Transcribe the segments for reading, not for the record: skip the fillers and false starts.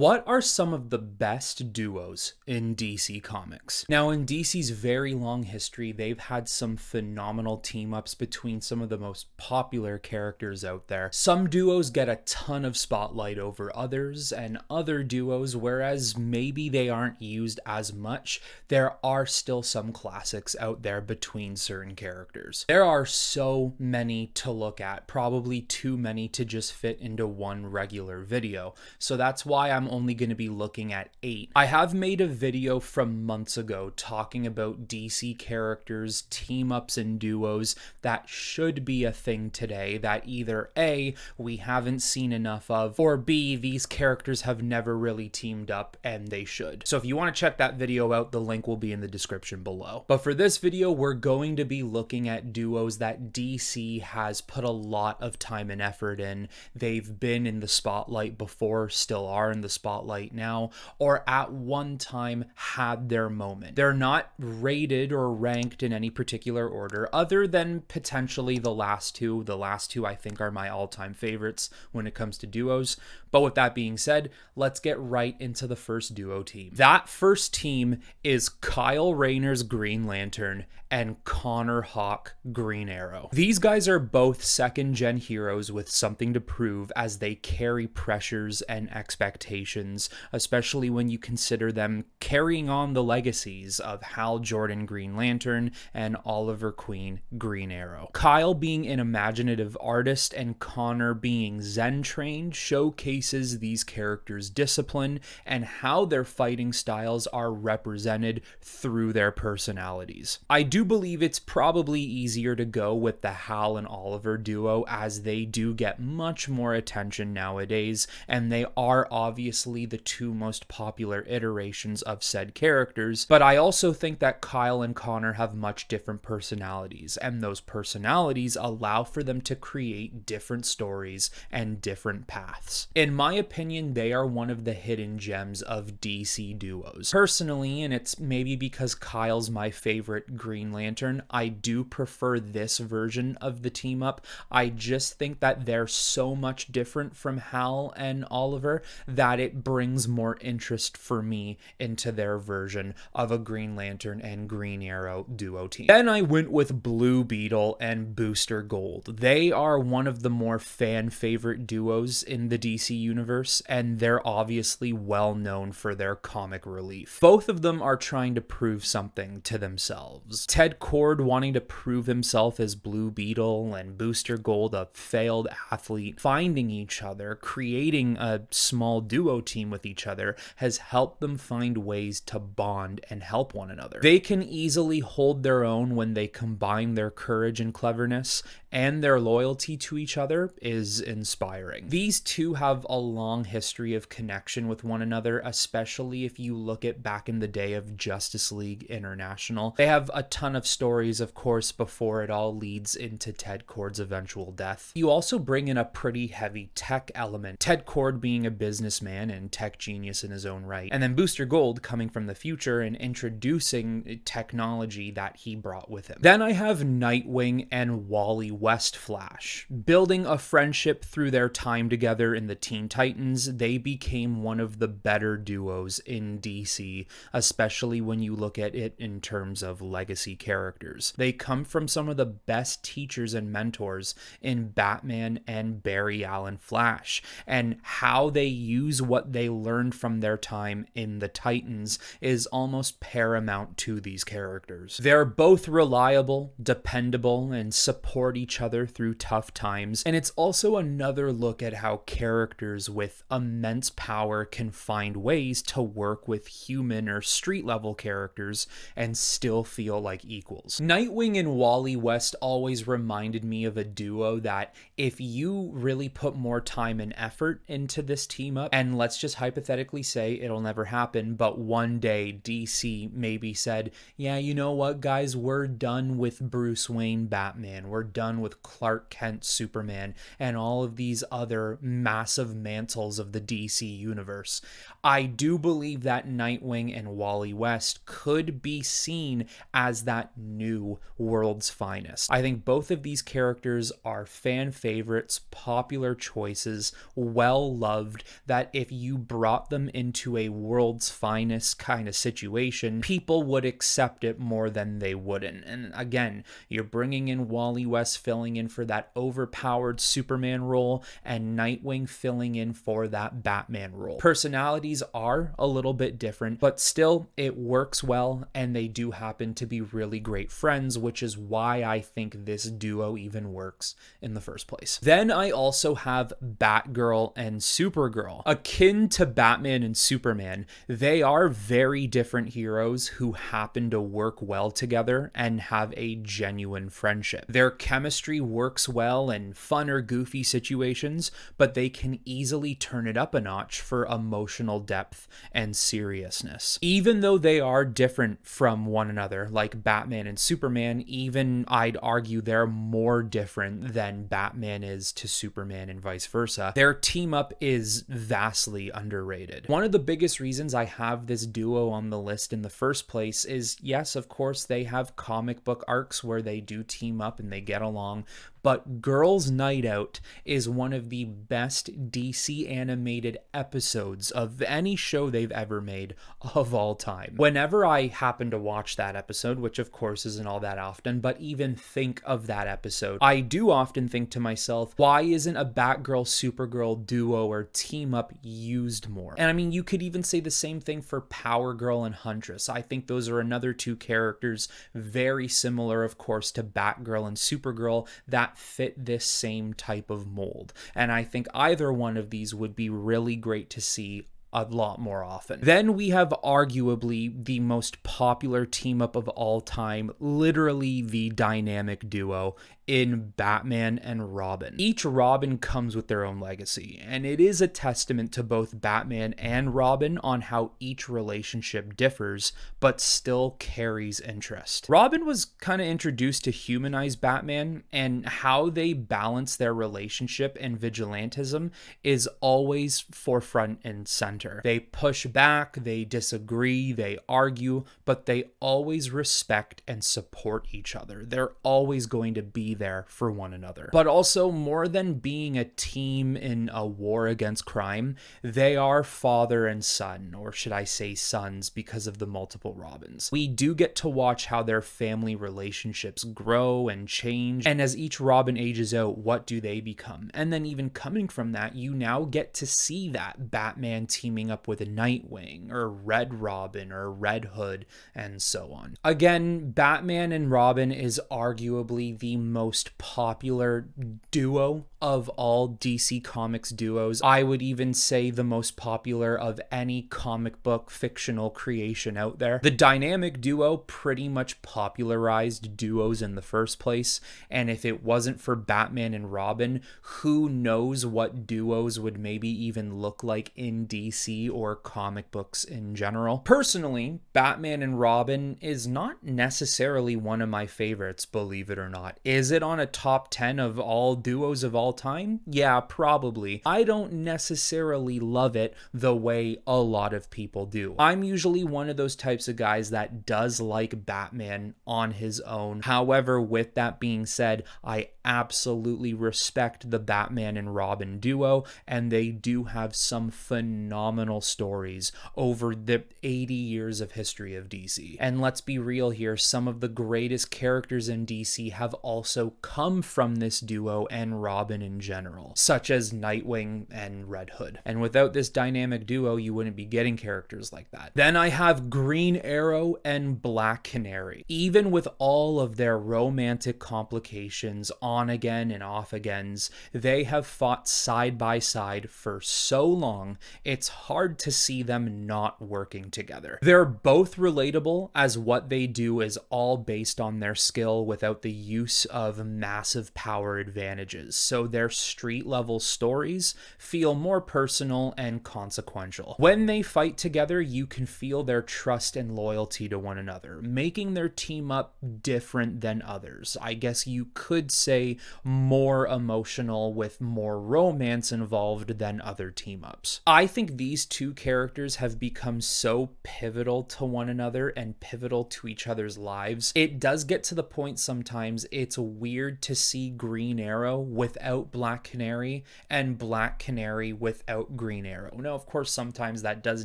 What are some of the best duos in DC Comics? Now, in DC's very long history, they've had some phenomenal team-ups between some of the most popular characters out there. Some duos get a ton of spotlight over others, and other duos, whereas maybe they aren't used as much, there are still some classics out there between certain characters. There are so many to look at, probably too many to just fit into one regular video. So that's why I'm only going to be looking at 8. I have made a video from months ago talking about DC characters, team-ups, and duos that should be a thing today that either A, we haven't seen enough of, or B, these characters have never really teamed up and they should. So if you want to check that video out, the link will be in the description below. But for this video, we're going to be looking at duos that DC has put a lot of time and effort in. They've been in the spotlight before, still are in the spotlight now, or at one time had their moment. They're not rated or ranked in any particular order other than potentially the last two. The last two I think are my all-time favorites when it comes to duos. But with that being said, let's get right into the first duo team. That first team is Kyle Rayner's Green Lantern and Connor Hawke Green Arrow. These guys are both second-gen heroes with something to prove as they carry pressures and expectations, especially when you consider them carrying on the legacies of Hal Jordan Green Lantern and Oliver Queen Green Arrow. Kyle being an imaginative artist and Connor being Zen-trained showcases these characters' discipline and how their fighting styles are represented through their personalities. I do believe it's probably easier to go with the Hal and Oliver duo as they do get much more attention nowadays, and they are obviously the two most popular iterations of said characters, but I also think that Kyle and Connor have much different personalities, and those personalities allow for them to create different stories and different paths. In my opinion, they are one of the hidden gems of DC duos. Personally, and it's maybe because Kyle's my favorite Green Lantern, I do prefer this version of the team up. I just think that they're so much different from Hal and Oliver that it brings more interest for me into their version of a Green Lantern and Green Arrow duo team. Then I went with Blue Beetle and Booster Gold. They are one of the more fan favorite duos in the DC universe, and they're obviously well known for their comic relief. Both of them are trying to prove something to themselves. Ted Kord wanting to prove himself as Blue Beetle and Booster Gold, a failed athlete, finding each other, creating a small duo team with each other has helped them find ways to bond and help one another. They can easily hold their own when they combine their courage and cleverness, and their loyalty to each other is inspiring. These two have a long history of connection with one another, especially if you look at back in the day of Justice League International. They have a ton of stories, of course, before it all leads into Ted Kord's eventual death. You also bring in a pretty heavy tech element, Ted Kord being a businessman and tech genius in his own right, and then Booster Gold coming from the future and introducing technology that he brought with him. Then I have Nightwing and Wally West Flash. Building a friendship through their time together in the Teen Titans, they became one of the better duos in DC, especially when you look at it in terms of legacy characters. They come from some of the best teachers and mentors in Batman and Barry Allen Flash, and how they use what they learned from their time in the Titans is almost paramount to these characters. They're both reliable, dependable, and support each other through tough times, and it's also another look at how characters with immense power can find ways to work with human or street level characters and still feel like equals. Nightwing and Wally West always reminded me of a duo that if you really put more time and effort into this team up, and let's just hypothetically say it'll never happen, but one day DC maybe said, yeah, you know what guys, we're done with Bruce Wayne Batman, we're done with Clark Kent Superman and all of these other massive of mantles of the DC universe. I do believe that Nightwing and Wally West could be seen as that new world's finest. I think both of these characters are fan favorites, popular choices, well loved, that if you brought them into a world's finest kind of situation, people would accept it more than they wouldn't. And again, you're bringing in Wally West filling in for that overpowered Superman role, and Nightwing filling in for that Batman role. Personalities are a little bit different, but still it works well, and they do happen to be really great friends, which is why I think this duo even works in the first place. Then I also have Batgirl and Supergirl. Akin to Batman and Superman, they are very different heroes who happen to work well together and have a genuine friendship. Their chemistry works well in fun or goofy situations, but they can easily turn it up a notch for emotional depth and seriousness. Even though they are different from one another, like Batman and Superman, even I'd argue they're more different than Batman is to Superman and vice versa, their team up is vastly underrated. One of the biggest reasons I have this duo on the list in the first place is, yes, of course, they have comic book arcs where they do team up and they get along, but Girls' Night Out is one of the best DC animated episodes of any show they've ever made of all time. Whenever I happen to watch that episode, which of course isn't all that often, but even think of that episode, I do often think to myself, why isn't a Batgirl Supergirl duo or team up used more? And I mean, you could even say the same thing for Power Girl and Huntress. I think those are another two characters very similar, of course, to Batgirl and Supergirl that fit this same type of mold. And I think either one of these would be really great to see a lot more often. Then we have arguably the most popular team up of all time, literally the dynamic duo in Batman and Robin. Each Robin comes with their own legacy, and it is a testament to both Batman and Robin on how each relationship differs, but still carries interest. Robin was kind of introduced to humanize Batman, and how they balance their relationship and vigilantism is always forefront and center. They push back, they disagree, they argue, but they always respect and support each other. They're always going to be there for one another. But also, more than being a team in a war against crime, they are father and son, or should I say sons, because of the multiple Robins. We do get to watch how their family relationships grow and change, and as each Robin ages out, what do they become? And then even coming from that, you now get to see that Batman teaming up with a Nightwing, or Red Robin, or Red Hood, and so on. Again, Batman and Robin is arguably the most popular duo of all DC Comics duos. I would even say the most popular of any comic book fictional creation out there. The dynamic duo pretty much popularized duos in the first place, and if it wasn't for Batman and Robin, who knows what duos would maybe even look like in DC or comic books in general. Personally, Batman and Robin is not necessarily one of my favorites, believe it or not. Is it on a top 10 of all duos of all time? Yeah, probably. I don't necessarily love it the way a lot of people do. I'm usually one of those types of guys that does like Batman on his own. However, with that being said, I absolutely respect the Batman and Robin duo, and they do have some phenomenal stories over the 80 years of history of DC. And let's be real here, some of the greatest characters in DC have also come from this duo and Robin in general, such as Nightwing and Red Hood. And without this dynamic duo, you wouldn't be getting characters like that. Then I have Green Arrow and Black Canary. Even with all of their romantic complications, on again and off agains, they have fought side by side for so long, it's hard to see them not working together. They're both relatable, as what they do is all based on their skill without the use of massive power advantages, so their street level stories feel more personal and consequential. When they fight together, you can feel their trust and loyalty to one another, making their team up different than others. I guess you could say say, more emotional with more romance involved than other team-ups. I think these two characters have become so pivotal to one another and pivotal to each other's lives. It does get to the point sometimes it's weird to see Green Arrow without Black Canary and Black Canary without Green Arrow. Now, of course, sometimes that does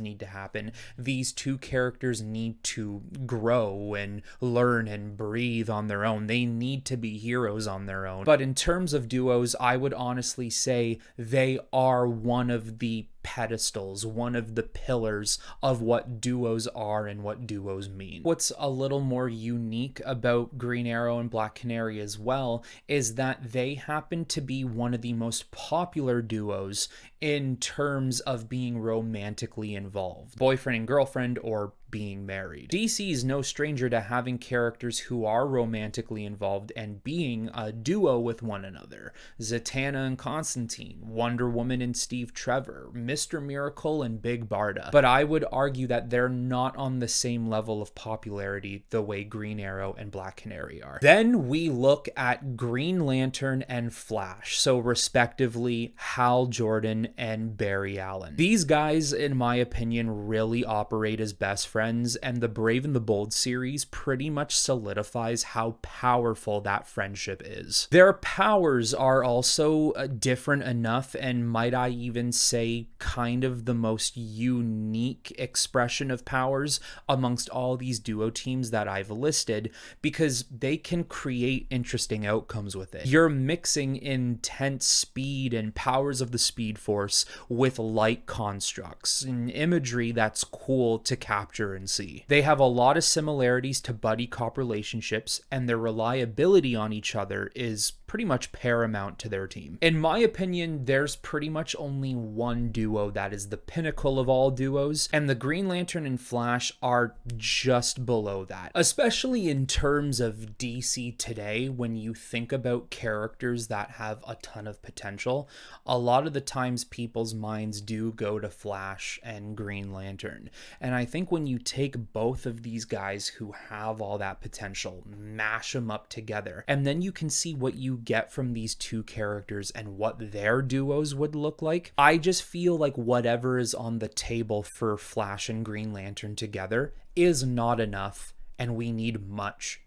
need to happen. These two characters need to grow and learn and breathe on their own. They need to be heroes on their own. But in terms of duos, I would honestly say they are one of the pedestals, one of the pillars of what duos are and what duos mean. What's a little more unique about Green Arrow and Black Canary as well is that they happen to be one of the most popular duos in terms of being romantically involved, boyfriend and girlfriend or being married. DC is no stranger to having characters who are romantically involved and being a duo with one another. Zatanna and Constantine, Wonder Woman and Steve Trevor, Mr. Miracle and Big Barda. But I would argue that they're not on the same level of popularity the way Green Arrow and Black Canary are. Then we look at Green Lantern and Flash, so respectively Hal Jordan and Barry Allen. These guys, in my opinion, really operate as best friends, and the Brave and the Bold series pretty much solidifies how powerful that friendship is. Their powers are also different enough, and might I even say kind of the most unique expression of powers amongst all these duo teams that I've listed, because they can create interesting outcomes with it. You're mixing intense speed and powers of the Speed Force with light constructs and imagery that's cool to capture and see. They have a lot of similarities to buddy cop relationships, and their reliability on each other is pretty much paramount to their team. In my opinion, there's pretty much only one duo that is the pinnacle of all duos, and the Green Lantern and Flash are just below that. Especially in terms of DC today, when you think about characters that have a ton of potential, a lot of the times people's minds do go to Flash and Green Lantern. And I think when you take both of these guys who have all that potential, mash them up together, and then you can see what you get from these two characters and what their duos would look like. I just feel like whatever is on the table for Flash and Green Lantern together is not enough, and we need much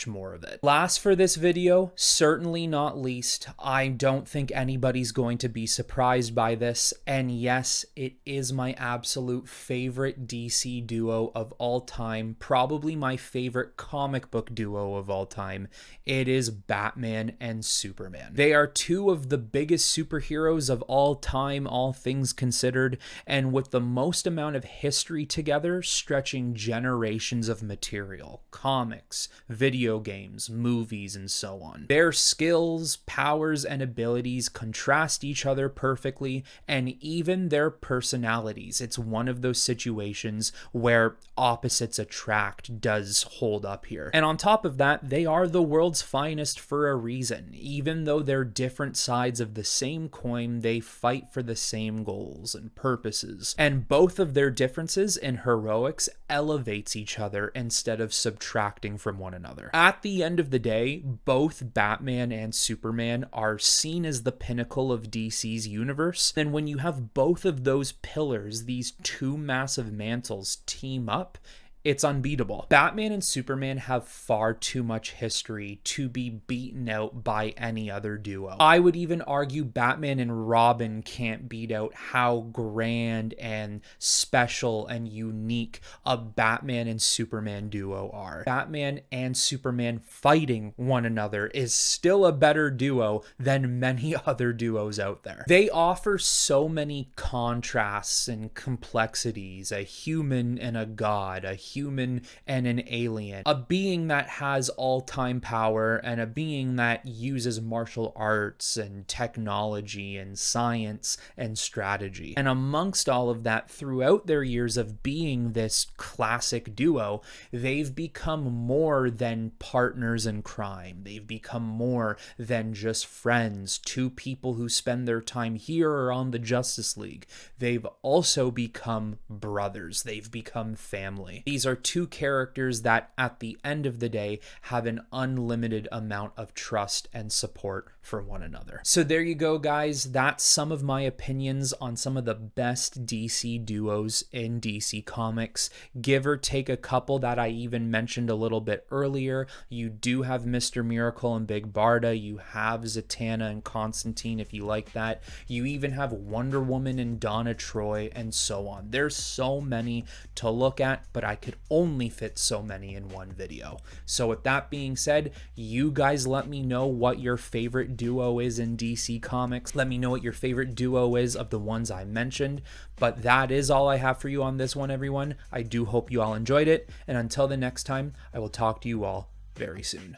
more of it. Last for this video, certainly not least, I don't think anybody's going to be surprised by this, and yes, it is my absolute favorite DC duo of all time, probably my favorite comic book duo of all time. It is Batman and Superman. They are two of the biggest superheroes of all time, all things considered, and with the most amount of history together, stretching generations of material, comics, video games, movies, and so on. Their skills, powers, and abilities contrast each other perfectly, and even their personalities. It's one of those situations where opposites attract does hold up here. And on top of that, they are the world's finest for a reason. Even though they're different sides of the same coin, they fight for the same goals and purposes. And both of their differences in heroics elevates each other instead of subtracting from one another. At the end of the day, both Batman and Superman are seen as the pinnacle of DC's universe. And when you have both of those pillars, these two massive mantles team up, it's unbeatable. Batman and Superman have far too much history to be beaten out by any other duo. I would even argue Batman and Robin can't beat out how grand and special and unique a Batman and Superman duo are. Batman and Superman fighting one another is still a better duo than many other duos out there. They offer so many contrasts and complexities, a human and a god, a human and an alien, a being that has all-time power and a being that uses martial arts and technology and science and strategy. And amongst all of that, throughout their years of being this classic duo, they've become more than partners in crime. They've become more than just friends, two people who spend their time here or on the Justice League. They've also become brothers. They've become family. These these are two characters that at the end of the day have an unlimited amount of trust and support for one another. So there you go, guys. That's some of my opinions on some of the best DC duos in DC Comics. Give or take a couple that I even mentioned a little bit earlier. You do have Mr. Miracle and Big Barda. You have Zatanna and Constantine if you like that. You even have Wonder Woman and Donna Troy and so on. There's so many to look at, but I could only fit so many in one video. So with that being said, you guys let me know what your favorite duo is in DC Comics. Let me know what your favorite duo is of the ones I mentioned. But that is all I have for you on this one, everyone. I do hope you all enjoyed it, and until the next time, I will talk to you all very soon.